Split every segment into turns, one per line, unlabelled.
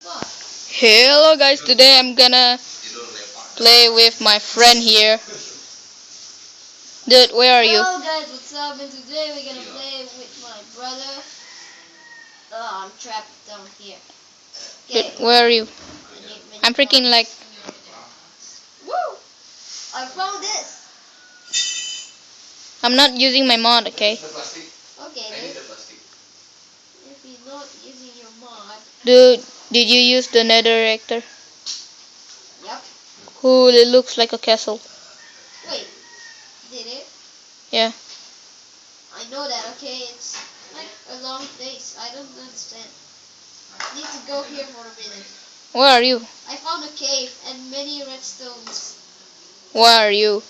Hello guys, today I'm gonna play with my friend here. Dude, where are you?
Hello guys, what's up? And today we're gonna play with my brother. Oh, I'm trapped down here.
Dude,
Okay.
where are you? I'm freaking like...
Woo! I found this.
I'm not using my mod, okay?
Okay then. If you're not using your mod.
Dude, did you use the nether reactor?
Yep.
Cool, it looks like a castle.
Wait. Did it?
Yeah.
I know that, okay? It's like a long place. I don't understand. Need to go here for a minute.
Where are you?
I found a cave and many redstones.
Where are you?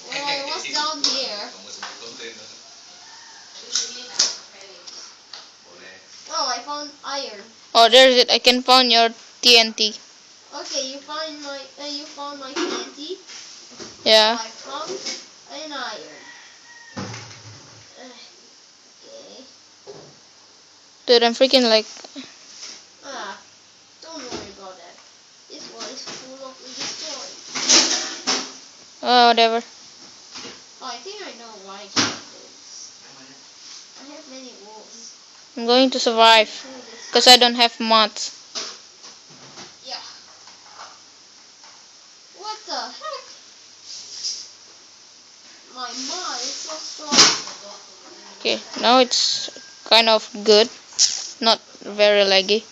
Well, I was down here. Oh, I found iron.
Oh, there's it. I can find your TNT.
Okay, you found my TNT.
Yeah.
I found an iron. Okay.
Dude, I'm freaking like...
Ah, don't worry about that. This one is full of destroyed.
Oh, whatever.
Oh, I think I know why I got this. I have many wolves.
I'm going to survive. Because I don't have mods.
Yeah. What the heck? My mod is so strong.
Okay, now it's kind of good. Not very laggy.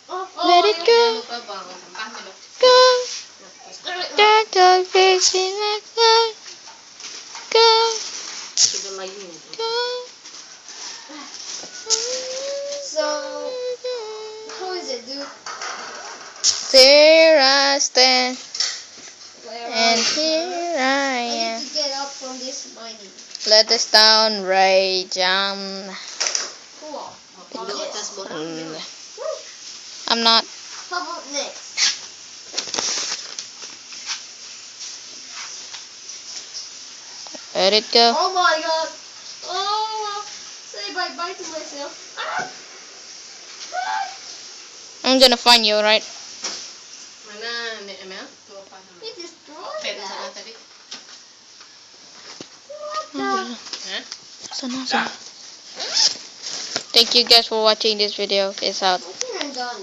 Let it go. Go. Go fixing that go. Go. Go.
So, how is it, dude?
There I stand,
Where
and
are you?
here I
I
am.
need to get up from this mining.
Let the stone rage on.
Cool. How about this?
I'm not.
How about next?
Let it go.
Oh my god. Oh, say bye-bye to myself. Ah.
I'm gonna find you, right?
He destroyed that.
Thank you guys for watching this video. Peace out.
I think I'm done.